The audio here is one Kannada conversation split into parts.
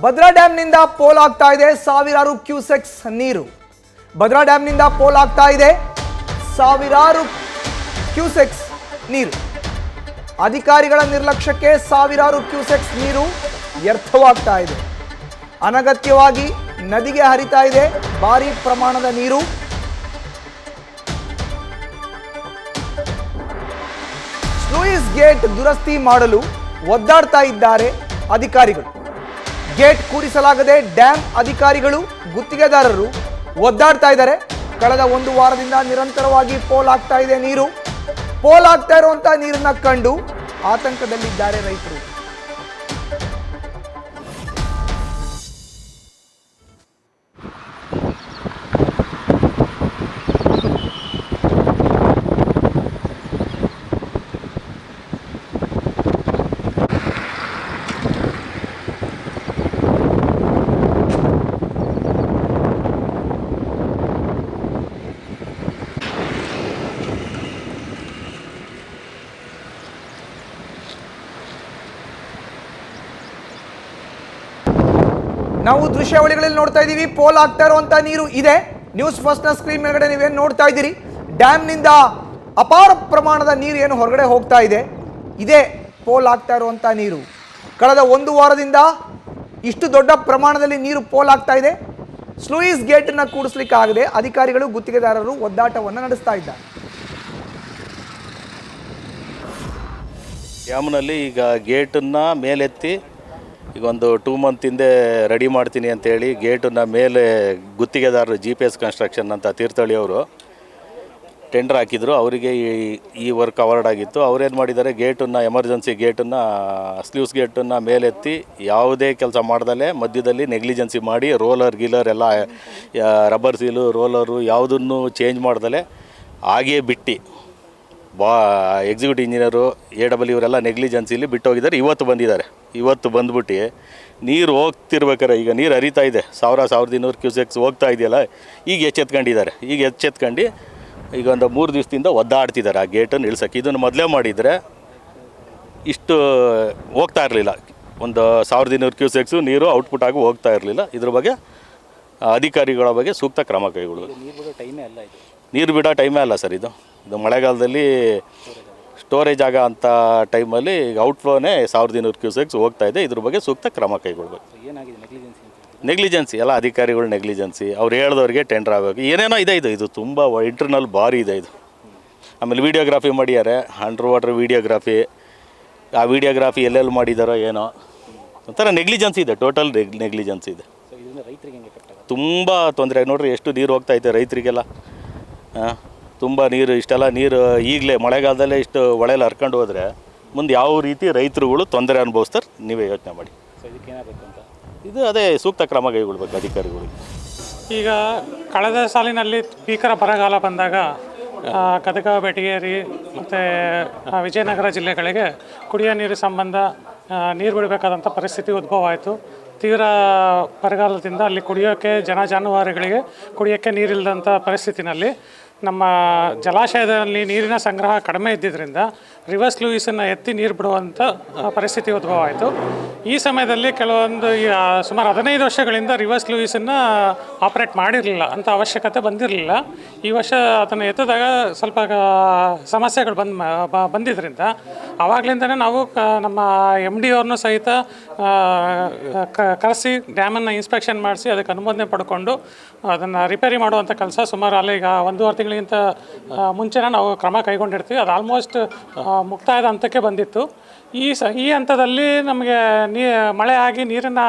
ಭದ್ರಾ ಡ್ಯಾಂನಿಂದ ಪೋಲ್ ಆಗ್ತಾ ಇದೆ ಸಾವಿರಾರು ಕ್ಯೂಸೆಕ್ಸ್ ನೀರು. ಭದ್ರಾ ಡ್ಯಾಂನಿಂದ ಪೋಲ್ ಆಗ್ತಾ ಇದೆ ಸಾವಿರಾರು ಕ್ಯೂಸೆಕ್ಸ್ ನೀರು. ಅಧಿಕಾರಿಗಳ ನಿರ್ಲಕ್ಷ್ಯಕ್ಕೆ ಸಾವಿರಾರು ಕ್ಯೂಸೆಕ್ಸ್ ನೀರು ವ್ಯರ್ಥವಾಗ್ತಾ ಇದೆ. ಅನಗತ್ಯವಾಗಿ ನದಿಗೆ ಹರಿತಾ ಇದೆ ಭಾರಿ ಪ್ರಮಾಣದ ನೀರು. ಸ್ಲೂಯಿಸ್ ಗೇಟ್ ದುರಸ್ತಿ ಮಾಡಲು ಒದ್ದಾಡ್ತಾ ಇದ್ದಾರೆ ಅಧಿಕಾರಿಗಳು. ಗೇಟ್ ಕೂಡಿಸಲಾಗದೆ ಡ್ಯಾಂ ಅಧಿಕಾರಿಗಳು ಗುತ್ತಿಗೆದಾರರು ಒದ್ದಾಡ್ತಾ ಇದ್ದಾರೆ. ಕಳೆದ ಒಂದು ವಾರದಿಂದ ನಿರಂತರವಾಗಿ ಪೋಲ್ ಆಗ್ತಾ ಇದೆ ನೀರು. ಪೋಲ್ ಆಗ್ತಾ ಇರುವಂತಹ ನೀರನ್ನ ಕಂಡು ಆತಂಕದಲ್ಲಿದ್ದಾರೆ ರೈತರು. ನಾವು ದೃಶ್ಯಾವಳಿಗಳಲ್ಲಿ ನೋಡ್ತಾ ಇದ್ದೀವಿ, ಪೋಲ್ ಆಗ್ತಾ ಇರುವಂತ ನೀರು ಇದೆ. ನ್ಯೂಸ್ ಫಸ್ಟ್ ನ ಸ್ಕ್ರೀನ್ ಮೇಲ್ಗಡೆ ನೀವೇನು ನೋಡ್ತಾ ಇದ್ದೀರಿ, ಡ್ಯಾಮ್ನಿಂದ ಅಪಾರ ಪ್ರಮಾಣದ ನೀರು ಏನು ಹೊರಗಡೆ ಹೋಗ್ತಾ ಇದೆ, ಇದೇ ಪೋಲ್ ಆಗ್ತಾ ಇರುವಂತ ನೀರು. ಕಳೆದ ಒಂದು ವಾರದಿಂದ ಇಷ್ಟು ದೊಡ್ಡ ಪ್ರಮಾಣದಲ್ಲಿ ನೀರು ಪೋಲ್ ಆಗ್ತಾ ಇದೆ. ಸ್ಲೂಯಿಸ್ ಗೇಟನ್ನು ಕೂಡಿಸ್ಲಿಕ್ಕೆ ಆಗದೆ ಅಧಿಕಾರಿಗಳು ಗುತ್ತಿಗೆದಾರರು ಒದ್ದಾಟವನ್ನು ನಡೆಸ್ತಾ ಇದ್ದಾರೆ. ಡ್ಯಾಮ್ನಲ್ಲಿ ಈಗ ಗೇಟನ್ನು ಮೇಲೆತ್ತಿ ಈಗ ಒಂದು 2 ಮಂತ್ ಹಿಂದೆ ರೆಡಿ ಮಾಡ್ತೀನಿ ಅಂತೇಳಿ ಗೇಟನ್ನು ಮೇಲೆ ಗುತ್ತಿಗೆದಾರರು GPS ಕನ್ಸ್ಟ್ರಕ್ಷನ್ ಅಂತ ತೀರ್ಥಹಳ್ಳಿಯವರು ಟೆಂಡರ್ ಹಾಕಿದ್ರು. ಅವರಿಗೆ ಈ ವರ್ಕ್ ಅವಾರ್ಡ್ ಆಗಿತ್ತು. ಅವ್ರೇನು ಮಾಡಿದ್ದಾರೆ, ಗೇಟನ್ನು ಎಮರ್ಜೆನ್ಸಿ ಗೇಟನ್ನು ಸ್ಲೂಸ್ ಗೇಟನ್ನು ಮೇಲೆತ್ತಿ ಯಾವುದೇ ಕೆಲಸ ಮಾಡ್ದಲೇ ಮಧ್ಯದಲ್ಲಿ ನೆಗ್ಲಿಜೆನ್ಸಿ ಮಾಡಿ ರೋಲರ್ ಗೀಲರ್ ಎಲ್ಲ ರಬ್ಬರ್ ಸೀಲು ರೋಲರು ಯಾವುದನ್ನು ಚೇಂಜ್ ಮಾಡ್ದಲೇ ಹಾಗೇ ಬಿಟ್ಟು ಎಕ್ಸಿಕ್ಯೂಟಿವ್ ಇಂಜಿನಿಯರು AW ಇವರೆಲ್ಲ ನೆಗ್ಲಿಜೆನ್ಸಿಲಿ ಬಿಟ್ಟು ಹೋಗಿದ್ದಾರೆ. ಇವತ್ತು ಬಂದ್ಬಿಟ್ಟು ನೀರು ಹೋಗ್ತಿರ್ಬೇಕಾರೆ, ಈಗ ನೀರು ಹರಿತಾ ಇದೆ 1200 ಕ್ಯೂಸೆಕ್ಸ್ ಹೋಗ್ತಾ ಇದೆಯಲ್ಲ, ಈಗ ಎಚ್ಚೆತ್ಕೊಂಡಿದ್ದಾರೆ. ಈಗ ಒಂದು 3 ದಿವಸದಿಂದ ಒದ್ದಾಡ್ತಿದ್ದಾರೆ ಆ ಗೇಟನ್ನು ಇಳ್ಸೋಕ್ಕೆ. ಇದನ್ನು ಮೊದಲೇ ಮಾಡಿದರೆ ಇಷ್ಟು ಹೋಗ್ತಾ ಇರಲಿಲ್ಲ. ಒಂದು 1200 ಕ್ಯೂಸೆಕ್ಸು ನೀರು ಔಟ್ಪುಟ್ ಆಗಿ ಹೋಗ್ತಾ ಇರಲಿಲ್ಲ. ಇದ್ರ ಬಗ್ಗೆ ಅಧಿಕಾರಿಗಳ ಬಗ್ಗೆ ಸೂಕ್ತ ಕ್ರಮ ಕೈಗೊಳ್ಳೋದು. ನೀರು ಬಿಡೋ ಟೈಮೇ ಅಲ್ಲ ಸರ್ ಇದು ಮಳೆಗಾಲದಲ್ಲಿ ಸ್ಟೋರೇಜ್ ಆಗೋ ಅಂಥ ಟೈಮಲ್ಲಿ ಔಟ್ಫ್ಲೋನೇ 1200 ಕ್ಯೂಸೆಕ್ಸ್ ಹೋಗ್ತಾ ಇದೆ. ಇದ್ರ ಬಗ್ಗೆ ಸೂಕ್ತ ಕ್ರಮ ಕೈಗೊಳ್ಬೇಕು. ನೆಗ್ಲಿಜೆನ್ಸಿ ಎಲ್ಲ ಅಧಿಕಾರಿಗಳು ನೆಗ್ಲಿಜೆನ್ಸಿ, ಅವ್ರು ಹೇಳ್ದವ್ರಿಗೆ ಟೆಂಡರ್ ಆಗಬೇಕು. ಏನೇನೋ ಇದೆ ಇದು ತುಂಬ ಇಂಟರ್ನಲ್ ಭಾರಿ ಇದೆ ಇದು. ಆಮೇಲೆ ವೀಡಿಯೋಗ್ರಾಫಿ ಮಾಡಿದ್ದಾರೆ, ಅಂಡರ್ ವಾಟರ್ ವೀಡಿಯೋಗ್ರಾಫಿ. ಆ ವೀಡಿಯೋಗ್ರಾಫಿ ಎಲ್ಲೆಲ್ಲಿ ಮಾಡಿದಾರೋ ಏನೋ ಒಂಥರ ನೆಗ್ಲಿಜೆನ್ಸಿ ಇದೆ, ಟೋಟಲ್ ನೆಗ್ಲಿಜೆನ್ಸಿ ಇದೆ. ತುಂಬ ತೊಂದರೆ. ನೋಡಿರಿ ಎಷ್ಟು ನೀರು ಹೋಗ್ತಾಯಿದೆ ರೈತರಿಗೆಲ್ಲ. ತುಂಬ ನೀರು, ಇಷ್ಟೆಲ್ಲ ನೀರು ಈಗಲೇ ಮಳೆಗಾಲದಲ್ಲೇ ಇಷ್ಟು ಹೊಳೆಯಲ್ಲಿ ಹರ್ಕೊಂಡು ಹೋದರೆ ಮುಂದೆ ಯಾವ ರೀತಿ ರೈತರುಗಳು ತೊಂದರೆ ಅನುಭವಿಸ್ತಾರೆ ನೀವೇ ಯೋಚನೆ ಮಾಡಿ. ಇದು ಅದೇ ಸೂಕ್ತ ಕ್ರಮ ಕೈಗೊಳ್ಬೇಕು ಅಧಿಕಾರಿಗಳಿಗೆ. ಈಗ ಕಳೆದ ಸಾಲಿನಲ್ಲಿ ಭೀಕರ ಬರಗಾಲ ಬಂದಾಗ ಗದಗ, ಬೆಟಗೇರಿ ಮತ್ತು ವಿಜಯನಗರ ಜಿಲ್ಲೆಗಳಿಗೆ ಕುಡಿಯೋ ನೀರು ಸಂಬಂಧ ನೀರು ಬಿಡಬೇಕಾದಂಥ ಪರಿಸ್ಥಿತಿ ಉದ್ಭವ ಆಯಿತು. ತೀವ್ರ ಬರಗಾಲದಿಂದ ಅಲ್ಲಿ ಕುಡಿಯೋಕ್ಕೆ ಜಾನುವಾರುಗಳಿಗೆ ಕುಡಿಯೋಕ್ಕೆ ನೀರಿಲ್ಲದಂಥ ಪರಿಸ್ಥಿತಿನಲ್ಲಿ ನಮ್ಮ ಜಲಾಶಯದಲ್ಲಿ ನೀರಿನ ಸಂಗ್ರಹ ಕಡಿಮೆ ಇದ್ದಿದ್ದರಿಂದ ರಿವರ್ಸ್ ಲೂಯಿಸನ್ನು ಎತ್ತಿ ನೀರು ಬಿಡುವಂಥ ಪರಿಸ್ಥಿತಿ ಉದ್ಭವ ಆಯಿತು. ಈ ಸಮಯದಲ್ಲಿ ಕೆಲವೊಂದು ಸುಮಾರು 15 ವರ್ಷಗಳಿಂದ ರಿವರ್ಸ್ ಲೂಯಿಸನ್ನು ಆಪ್ರೇಟ್ ಮಾಡಿರಲಿಲ್ಲ, ಅಂಥ ಅವಶ್ಯಕತೆ ಬಂದಿರಲಿಲ್ಲ. ಈ ವರ್ಷ ಅದನ್ನು ಎತ್ತಿದಾಗ ಸ್ವಲ್ಪ ಸಮಸ್ಯೆಗಳು ಬಂದಿದ್ದರಿಂದ ಆವಾಗಲಿಂದನೇ ನಾವು ನಮ್ಮ MD ಅವ್ರನ್ನೂ ಸಹಿತ ಕರೆಸಿ ಡ್ಯಾಮನ್ನು ಇನ್ಸ್ಪೆಕ್ಷನ್ ಮಾಡಿಸಿ ಅದಕ್ಕೆ ಅನುಮೋದನೆ ಪಡ್ಕೊಂಡು ಅದನ್ನು ರಿಪೇರಿ ಮಾಡುವಂಥ ಕೆಲಸ ಸುಮಾರು ಈಗ 1.5 ತಿಂಗಳಿಗಿಂತ ಮುಂಚೆನೇ ನಾವು ಕ್ರಮ ಕೈಗೊಂಡಿರ್ತೀವಿ. ಅದು ಆಲ್ಮೋಸ್ಟ್ ಮುಕ್ತಾಯದ ಹಂತಕ್ಕೆ ಬಂದಿತ್ತು. ಈ ಹಂತದಲ್ಲಿ ನಮಗೆ ಮಳೆ ಆಗಿ ನೀರಿನ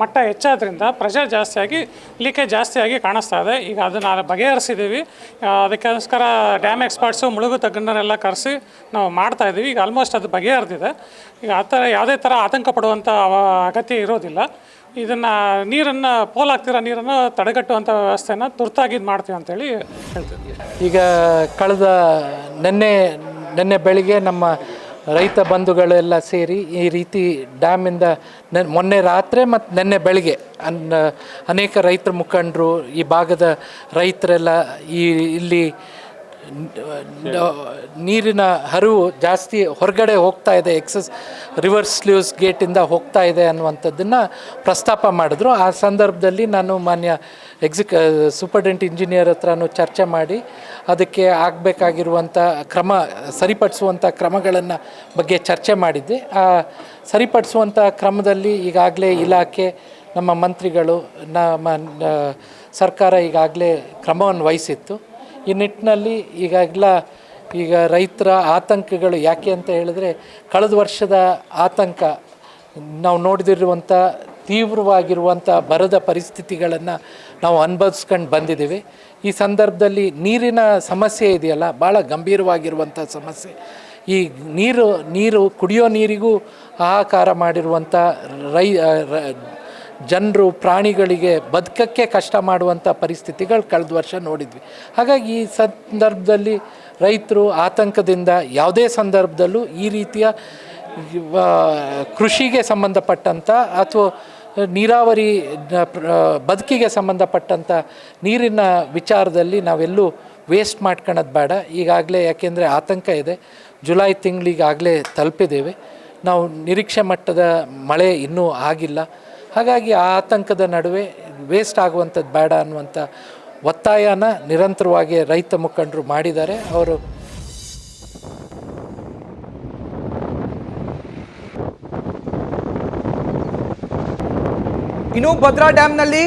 ಮಟ್ಟ ಹೆಚ್ಚಾದ್ರಿಂದ ಪ್ರೆಷರ್ ಜಾಸ್ತಿಯಾಗಿ ಲೀಕೇಜ್ ಜಾಸ್ತಿಯಾಗಿ ಕಾಣಿಸ್ತಾ ಇದೆ. ಈಗ ಅದನ್ನು ಬಗೆಹರಿಸಿದ್ದೀವಿ. ಅದಕ್ಕೋಸ್ಕರ ಡ್ಯಾಮ್ ಎಕ್ಸ್ಪರ್ಟ್ಸು ಮುಳುಗು ತಜ್ಞರೆಲ್ಲ ಕರೆಸಿ ನಾವು ಮಾಡ್ತಾಯಿದ್ದೀವಿ. ಈಗ ಆಲ್ಮೋಸ್ಟ್ ಅದು ಬಗೆಹರಿದಿದೆ. ಈಗ ಆ ಥರ ಯಾವುದೇ ಥರ ಆತಂಕ ಪಡುವಂಥ ಅಗತ್ಯ ಇರೋದಿಲ್ಲ. ಇದನ್ನು ನೀರನ್ನು ಪೋಲ್ ಆಗ್ತಿರೋ ನೀರನ್ನು ತಡೆಗಟ್ಟುವಂಥ ವ್ಯವಸ್ಥೆನ ತುರ್ತಾಗಿ ಮಾಡ್ತೀವಿ ಅಂತೇಳಿ ಹೇಳ್ತೀವಿ. ಈಗ ಕಳೆದ ನಿನ್ನೆ ಬೆಳಿಗ್ಗೆ ನಮ್ಮ ರೈತ ಬಂಧುಗಳೆಲ್ಲ ಸೇರಿ ಈ ರೀತಿ ಡ್ಯಾಮಿಂದ ಮೊನ್ನೆ ರಾತ್ರಿ ಮತ್ತು ನಿನ್ನೆ ಬೆಳಿಗ್ಗೆ ಅನೇಕ ರೈತರ ಮುಖಂಡರು, ಈ ಭಾಗದ ರೈತರೆಲ್ಲ ಇಲ್ಲಿ ನೀರಿನ ಹರಿವು ಜಾಸ್ತಿ ಹೊರಗಡೆ ಹೋಗ್ತಾ ಇದೆ, ರಿವರ್ಸ್ ಸ್ಲೂಸ್ ಗೇಟಿಂದ ಹೋಗ್ತಾ ಇದೆ ಅನ್ನುವಂಥದ್ದನ್ನು ಪ್ರಸ್ತಾಪ ಮಾಡಿದ್ರು. ಆ ಸಂದರ್ಭದಲ್ಲಿ ನಾನು ಮಾನ್ಯ ಸೂಪರ್ಡೆಂಟ್ ಇಂಜಿನಿಯರ್ ಹತ್ರನೂ ಚರ್ಚೆ ಮಾಡಿ ಅದಕ್ಕೆ ಆಗಬೇಕಾಗಿರುವಂಥ ಸರಿಪಡಿಸುವಂಥ ಕ್ರಮಗಳನ್ನು ಬಗ್ಗೆ ಚರ್ಚೆ ಮಾಡಿದ್ದೆ. ಆ ಸರಿಪಡಿಸುವಂಥ ಕ್ರಮದಲ್ಲಿ ಈಗಾಗಲೇ ಇಲಾಖೆ, ನಮ್ಮ ಮಂತ್ರಿಗಳು, ನಮ್ಮ ಸರ್ಕಾರ ಈಗಾಗಲೇ ಕ್ರಮವನ್ನು ವಹಿಸಿತ್ತು. ಈ ನಿಟ್ಟಿನಲ್ಲಿ ಈಗ ರೈತರ ಆತಂಕಗಳು ಯಾಕೆ ಅಂತ ಹೇಳಿದ್ರೆ, ಕಳೆದ ವರ್ಷದ ಆತಂಕ ನಾವು ನೋಡಿದಿರುವಂಥ ತೀವ್ರವಾಗಿರುವಂಥ ಬರದ ಪರಿಸ್ಥಿತಿಗಳನ್ನು ನಾವು ಅನುಭವಿಸ್ಕೊಂಡು ಬಂದಿದ್ದೀವಿ. ಈ ಸಂದರ್ಭದಲ್ಲಿ ನೀರಿನ ಸಮಸ್ಯೆ ಇದೆಯಲ್ಲ, ಭಾಳ ಗಂಭೀರವಾಗಿರುವಂಥ ಸಮಸ್ಯೆ. ಈ ನೀರು ಕುಡಿಯೋ ನೀರಿಗೂ ಹಾಹಾಕಾರ ಮಾಡಿರುವಂಥ ಜನರು, ಪ್ರಾಣಿಗಳಿಗೆ ಬದುಕಕ್ಕೆ ಕಷ್ಟ ಮಾಡುವಂಥ ಪರಿಸ್ಥಿತಿಗಳು ಕಳೆದ ವರ್ಷ ನೋಡಿದ್ವಿ. ಹಾಗಾಗಿ ಈ ಸಂದರ್ಭದಲ್ಲಿ ರೈತರು ಆತಂಕದಿಂದ ಯಾವುದೇ ಸಂದರ್ಭದಲ್ಲೂ ಈ ರೀತಿಯ ಕೃಷಿಗೆ ಸಂಬಂಧಪಟ್ಟಂಥ ಅಥವಾ ನೀರಾವರಿ ಬದುಕಿಗೆ ಸಂಬಂಧಪಟ್ಟಂಥ ನೀರಿನ ವಿಚಾರದಲ್ಲಿ ನಾವೆಲ್ಲೂ ವೇಸ್ಟ್ ಮಾಡ್ಕೊಳ್ಳೋದು ಬೇಡ. ಈಗಾಗಲೇ ಯಾಕೆಂದರೆ ಆತಂಕ ಇದೆ. ಜುಲೈ ತಿಂಗಳಿಗಾಗಲೇ ತಲುಪಿದ್ದೇವೆ. ನಾವು ನಿರೀಕ್ಷೆ ಮಟ್ಟದ ಮಳೆ ಇನ್ನೂ ಆಗಿಲ್ಲ. ಹಾಗಾಗಿ ಆ ಆತಂಕದ ನಡುವೆ ವೇಸ್ಟ್ ಆಗುವಂಥದ್ದು ಬೇಡ ಅನ್ನುವಂಥ ಒತ್ತಾಯನ ನಿರಂತರವಾಗಿ ರೈತ ಮುಖಂಡರು ಮಾಡಿದ್ದಾರೆ. ಅವರು ಇನ್ನು ಭದ್ರಾ ಡ್ಯಾಮ್ನಲ್ಲಿ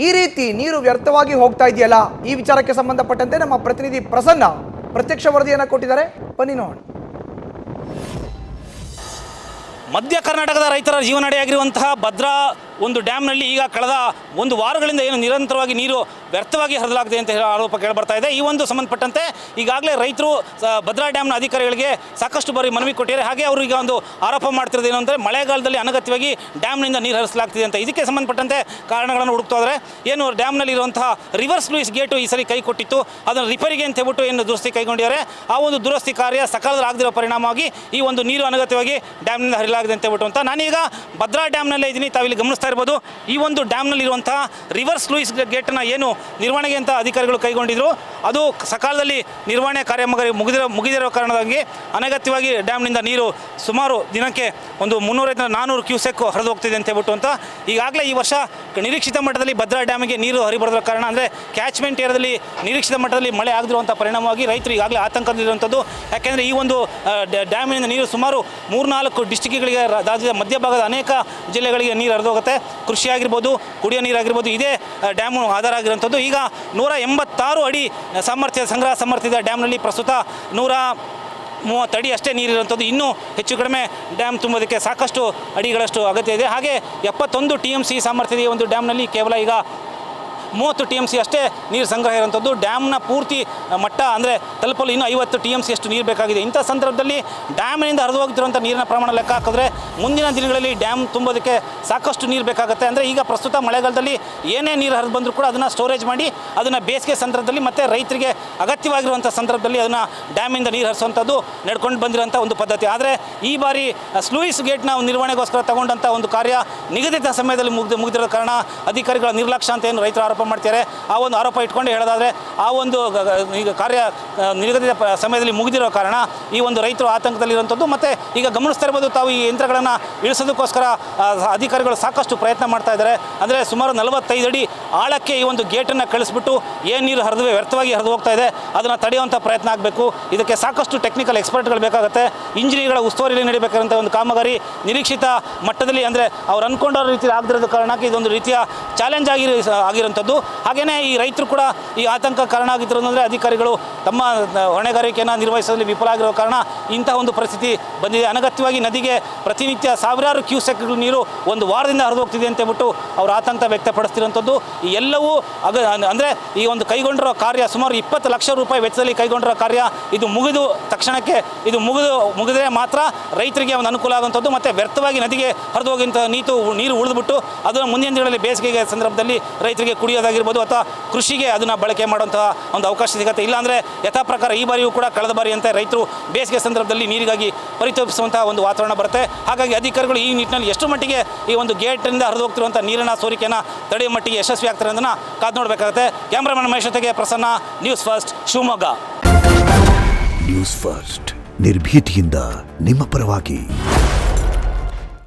ಈ ರೀತಿ ನೀರು ವ್ಯರ್ಥವಾಗಿ ಹೋಗ್ತಾ ಇದೆಯಲ್ಲ, ಈ ವಿಚಾರಕ್ಕೆ ಸಂಬಂಧಪಟ್ಟಂತೆ ನಮ್ಮ ಪ್ರತಿನಿಧಿ ಪ್ರಸನ್ನ ಪ್ರತ್ಯಕ್ಷ ವರದಿಯನ್ನು ಕೊಟ್ಟಿದ್ದಾರೆ. ಬನ್ನಿ ನೋಡೋಣ. ಮಧ್ಯ ಕರ್ನಾಟಕದ ರೈತರ ಜೀವನಾಡಿಯಾಗಿರುವಂತಹ ಭದ್ರಾ ಒಂದು ಡ್ಯಾಮ್ನಲ್ಲಿ ಈಗ ಕಳೆದ ಒಂದು ವಾರಗಳಿಂದ ಏನು ನಿರಂತರವಾಗಿ ನೀರು ವ್ಯರ್ಥವಾಗಿ ಹರಿಸಲಾಗಿದೆ ಅಂತ ಹೇಳಿ ಆರೋಪ ಕೇಳಿಬರ್ತಾ ಇದೆ. ಈ ಒಂದು ಸಂಬಂಧಪಟ್ಟಂತೆ ಈಗಾಗಲೇ ರೈತರು ಭದ್ರಾ ಡ್ಯಾಮ್ನ ಅಧಿಕಾರಿಗಳಿಗೆ ಸಾಕಷ್ಟು ಬಾರಿ ಮನವಿ ಕೊಟ್ಟಿದ್ದಾರೆ. ಹಾಗೆ ಅವರು ಈಗ ಒಂದು ಆರೋಪ ಮಾಡ್ತಿರೋದು ಏನು ಅಂದರೆ, ಮಳೆಗಾಲದಲ್ಲಿ ಅನಗತ್ಯವಾಗಿ ಡ್ಯಾಮ್ನಿಂದ ನೀರು ಹರಿಸಲಾಗ್ತಿದೆ ಅಂತ. ಇದಕ್ಕೆ ಸಂಬಂಧಪಟ್ಟಂತೆ ಕಾರಣಗಳನ್ನು ಹುಡುಕ್ತೋದ್ರೆ, ಏನು ಡ್ಯಾಮ್ನಲ್ಲಿ ಇರುವಂತಹ ರಿವರ್ಸ್ ಲೂಯಿಸ್ ಗೇಟು ಈ ಸರಿ ಕೈ ಕೊಟ್ಟಿತ್ತು, ಅದನ್ನು ರಿಪೇರಿಗೆ ಅಂತ ಹೇಳ್ಬಿಟ್ಟು ಏನು ದುರಸ್ತಿ ಕೈಗೊಂಡಿದ್ದಾರೆ. ಆ ಒಂದು ದುರಸ್ತಿ ಕಾರ್ಯ ಸಕಾಲದಲ್ಲಿ ಆಗದಿರೋ ಪರಿಣಾಮವಾಗಿ ಈ ಒಂದು ನೀರು ಅನಗತ್ಯವಾಗಿ ಡ್ಯಾಮ್ನಿಂದ ಹರಿಲಾಗಿದೆ ಅಂತ ಹೇಳ್ಬಿಟ್ಟು ಅಂತ. ನಾನೀಗ ಭದ್ರಾ ಡ್ಯಾಮ್ನಲ್ಲೇ ಇದ್ದೀನಿ. ತಾವಿಲ್ಲಿ ಗಮನಿಸ್ತಾ ಇರ್ಬೋದು, ಈ ಒಂದು ಡ್ಯಾಮ್ನಲ್ಲಿರುವಂತಹ ರಿವರ್ಸ್ ಲೂಯಿಸ್ ಗೇಟನ್ನು ಏನು ನಿರ್ವಹಣೆಗೆ ಅಂತ ಅಧಿಕಾರಿಗಳು ಕೈಗೊಂಡಿದ್ರು, ಅದು ಸಕಾಲದಲ್ಲಿ ನಿರ್ವಹಣೆ ಕಾರ್ಯ ಮುಗಿದಿರೋ ಕಾರಣವಾಗಿ ಅನಗತ್ಯವಾಗಿ ಡ್ಯಾಮ್ನಿಂದ ನೀರು ಸುಮಾರು ದಿನಕ್ಕೆ ಒಂದು 300-400 ಕ್ಯೂಸೆಕ್ ಹರಿದು ಹೋಗ್ತಿದೆ ಅಂತ ಹೇಳ್ಬಿಟ್ಟು ಅಂತ. ಈಗಾಗಲೇ ಈ ವರ್ಷ ನಿರೀಕ್ಷಿತ ಮಟ್ಟದಲ್ಲಿ ಭದ್ರಾ ಡ್ಯಾಮಿಗೆ ನೀರು ಹರಿಬರೋದ್ರ ಕಾರಣ ಅಂದರೆ ಕ್ಯಾಚ್ಮೆಂಟ್ ಏರಿಯಾದಲ್ಲಿ ನಿರೀಕ್ಷಿತ ಮಟ್ಟದಲ್ಲಿ ಮಳೆ ಆಗದಿರುವಂಥ ಪರಿಣಾಮವಾಗಿ ರೈತರು ಈಗಾಗಲೇ ಆತಂಕದಲ್ಲಿರುವಂಥದ್ದು. ಯಾಕೆಂದರೆ ಈ ಒಂದು ಡ್ಯಾಮಿನಿಂದ ನೀರು ಸುಮಾರು 3-4 ಡಿಸ್ಟಿಕ್ಗಳಿಗೆ, ರಾಜ್ಯದ ಮಧ್ಯಭಾಗದ ಅನೇಕ ಜಿಲ್ಲೆಗಳಿಗೆ ನೀರು ಹರಿದು ಹೋಗುತ್ತೆ. ಕೃಷಿ ಆಗಿರ್ಬೋದು, ಕುಡಿಯೋ ನೀರಾಗಿರ್ಬೋದು, ಇದೇ ಡ್ಯಾಮು ಆಧಾರ ಆಗಿರುವಂಥದ್ದು. ಈಗ 186 ಅಡಿ ಸಂಗ್ರಹ ಸಾಮರ್ಥ್ಯದ ಡ್ಯಾಮ್ನಲ್ಲಿ ಪ್ರಸ್ತುತ 130 ಅಡಿ ಅಷ್ಟೇ ನೀರಿರುವಂಥದ್ದು. ಇನ್ನೂ ಹೆಚ್ಚು ಕಡಿಮೆ ಡ್ಯಾಮ್ ತುಂಬೋದಕ್ಕೆ ಸಾಕಷ್ಟು ಅಡಿಗಳಷ್ಟು ಅಗತ್ಯ ಇದೆ. ಹಾಗೆ 71 TMC ಸಾಮರ್ಥ್ಯದ ಈ ಒಂದು ಡ್ಯಾಮ್ನಲ್ಲಿ ಕೇವಲ ಈಗ 30 TMC ಅಷ್ಟೇ ನೀರು ಸಂಗ್ರಹ ಇರುವಂಥದ್ದು. ಡ್ಯಾಮ್ನ ಪೂರ್ತಿ ಮಟ್ಟ ಅಂದರೆ ತಲುಪಲು ಇನ್ನೂ 50 TMC ಅಷ್ಟು ನೀರು ಬೇಕಾಗಿದೆ. ಇಂಥ ಸಂದರ್ಭದಲ್ಲಿ ಡ್ಯಾಮಿನಿಂದ ಹರಿದು ಹೋಗ್ತಿರುವಂಥ ನೀರಿನ ಪ್ರಮಾಣ ಲೆಕ್ಕ ಹಾಕಿದ್ರೆ ಮುಂದಿನ ದಿನಗಳಲ್ಲಿ ಡ್ಯಾಮ್ ತುಂಬೋದಕ್ಕೆ ಸಾಕಷ್ಟು ನೀರು ಬೇಕಾಗುತ್ತೆ. ಅಂದರೆ ಈಗ ಪ್ರಸ್ತುತ ಮಳೆಗಾಲದಲ್ಲಿ ಏನೇ ನೀರು ಹರಿದು ಬಂದರೂ ಕೂಡ ಅದನ್ನು ಸ್ಟೋರೇಜ್ ಮಾಡಿ ಅದನ್ನು ಬೇಸಿಗೆ ಸಂದರ್ಭದಲ್ಲಿ ಮತ್ತು ರೈತರಿಗೆ ಅಗತ್ಯವಾಗಿರುವಂಥ ಸಂದರ್ಭದಲ್ಲಿ ಅದನ್ನು ಡ್ಯಾಮಿಂದ ನೀರು ಹರಿಸುವಂಥದ್ದು ನಡ್ಕೊಂಡು ಬಂದಿರೋಂಥ ಒಂದು ಪದ್ಧತಿ. ಆದರೆ ಈ ಬಾರಿ ಸ್ಲೂಯಿಸ್ ಗೇಟ್ನ ನಿರ್ವಹಣೆಗೋಸ್ಕರ ತಗೊಂಡಂಥ ಒಂದು ಕಾರ್ಯ ನಿಗದಿತ ಸಮಯದಲ್ಲಿ ಮುಗಿದಿರೋ ಕಾರಣ ಅಧಿಕಾರಿಗಳ ನಿರ್ಲಕ್ಷ್ಯ ಅಂತ ಏನು ರೈತರ ಆರೋಪ ಮಾಡ್ತಾರೆ. ಆ ಒಂದು ಆರೋಪ ಇಟ್ಕೊಂಡು ಹೇಳೋದಾದರೆ, ಆ ಒಂದು ಈಗ ಕಾರ್ಯ ನಿಗದಿತ ಸಮಯದಲ್ಲಿ ಮುಗಿದಿರೋ ಕಾರಣ ಈ ಒಂದು ರೈತರು ಆತಂಕದಲ್ಲಿರುವಂಥದ್ದು. ಮತ್ತು ಈಗ ಗಮನಿಸ್ತಾ ಇರ್ಬೋದು ತಾವು, ಈ ಯಂತ್ರಗಳನ್ನು ಇಳಿಸೋದಕ್ಕೋಸ್ಕರ ಅಧಿಕಾರಿಗಳು ಸಾಕಷ್ಟು ಪ್ರಯತ್ನ ಮಾಡ್ತಾ ಇದ್ದಾರೆ. ಅಂದರೆ ಸುಮಾರು 45 ಅಡಿ ಆಳಕ್ಕೆ ಈ ಒಂದು ಗೇಟನ್ನು ಕಳಿಸ್ಬಿಟ್ಟು ಏನು ನೀರು ವ್ಯರ್ಥವಾಗಿ ಹರಿದು ಹೋಗ್ತಾ ಇದೆ ಅದನ್ನು ತಡೆಯುವಂಥ ಪ್ರಯತ್ನ ಆಗಬೇಕು. ಇದಕ್ಕೆ ಸಾಕಷ್ಟು ಟೆಕ್ನಿಕಲ್ ಎಕ್ಸ್ಪರ್ಟ್ಗಳು ಬೇಕಾಗುತ್ತೆ. ಇಂಜಿನಿಯರ್ಗಳ ಉಸ್ತುವಾರಿಯಲ್ಲಿ ನಡೀಬೇಕಾದಂಥ ಒಂದು ಕಾಮಗಾರಿ ನಿರೀಕ್ಷಿತ ಮಟ್ಟದಲ್ಲಿ, ಅಂದರೆ ಅವ್ರು ಅಂದ್ಕೊಂಡೋ ರೀತಿ ಆಗದಿರೋದ ಕಾರಣಕ್ಕೆ ಇದೊಂದು ರೀತಿಯ ಚಾಲೆಂಜ್ ಆಗಿರುವಂಥದ್ದು. ಹಾಗೆಯೇ ಈ ರೈತರು ಕೂಡ ಈ ಆತಂಕ ಕಾರಣ ಆಗಿದ್ರು ಅಂದರೆ ಅಧಿಕಾರಿಗಳು ತಮ್ಮ ಹೊಣೆಗಾರಿಕೆಯನ್ನು ನಿರ್ವಹಿಸಲು ವಿಫಲ ಆಗಿರೋ ಕಾರಣ ಇಂತಹ ಒಂದು ಪರಿಸ್ಥಿತಿ ಬಂದಿದೆ. ಅನಗತ್ಯವಾಗಿ ನದಿಗೆ ಪ್ರತಿನಿತ್ಯ ಸಾವಿರಾರು ಕ್ಯೂಸೆಕ್ಗಳು ನೀರು ಒಂದು ವಾರದಿಂದ ಹರಿದು ಹೋಗ್ತಿದೆ ಅಂತ ಹೇಳ್ಬಿಟ್ಟು ಅವರು ಆತಂಕ ವ್ಯಕ್ತಪಡಿಸ್ತಿರುವಂಥದ್ದು. ಈ ಎಲ್ಲವೂ ಅಂದರೆ ಈ ಒಂದು ಕೈಗೊಂಡಿರೋ ಕಾರ್ಯ ಸುಮಾರು 20 ಲಕ್ಷ ರೂಪಾಯಿ ವೆಚ್ಚದಲ್ಲಿ ಕೈಗೊಂಡಿರೋ ಕಾರ್ಯ ಇದು ಮುಗಿದು ತಕ್ಷಣಕ್ಕೆ ಇದು ಮುಗಿದರೆ ಮಾತ್ರ ರೈತರಿಗೆ ಒಂದು ಅನುಕೂಲ ಆಗುವಂಥದ್ದು. ಮತ್ತು ವ್ಯರ್ಥವಾಗಿ ನದಿಗೆ ಹರಿದು ಹೋಗಿಂಥ ನೀರು ಉಳಿದುಬಿಟ್ಟು ಅದನ್ನು ಮುಂದಿನ ದಿನಗಳಲ್ಲಿ ಬೇಸಿಗೆ ಸಂದರ್ಭದಲ್ಲಿ ರೈತರಿಗೆ ಕುಡಿಯೋದಾಗಿರ್ಬೋದು ಅಥವಾ ಕೃಷಿಗೆ ಅದನ್ನು ಬಳಕೆ ಮಾಡುವಂತಹ ಒಂದು ಅವಕಾಶ ಸಿಗುತ್ತೆ. ಇಲ್ಲಾಂದರೆ ಯಥಾ ಪ್ರಕಾರ ಈ ಬಾರಿಯೂ ಕೂಡ ಕಳೆದ ಬಾರಿಯಂತೆ ರೈತರು ಬೇಸಿಗೆ ಸಂದರ್ಭದಲ್ಲಿ ನೀರಿಗಾಗಿ ಪರಿತಪಿಸುವಂತಹ ಒಂದು ವಾತಾವರಣ ಬರುತ್ತೆ. ಹಾಗಾಗಿ ಅಧಿಕಾರಿಗಳು ಈ ನಿಟ್ಟಿನಲ್ಲಿ ಎಷ್ಟು ಮಟ್ಟಿಗೆ ಈ ಒಂದು ಗೇಟಿಂದ ಹರಿದು ಹೋಗ್ತಿರುವಂಥ ನೀರಿನ ಸೋರಿಕೆಯನ್ನು ತಡೆಯುವ ಮಟ್ಟಿಗೆ ಯಶಸ್ವಿ ಆಗ್ತಾರೆ ಅನ್ನೋದನ್ನು ಕಾದು ನೋಡಬೇಕಾಗುತ್ತೆ. ಕ್ಯಾಮ್ರಾಮನ್ ಮಹೇಶ್ ಜೊತೆಗೆ Prasanna, news first, Shivamogga. News first ನಿರ್ಭೀತಿಯಿಂದ ನಿಮ್ಮ ಪರವಾಗಿ.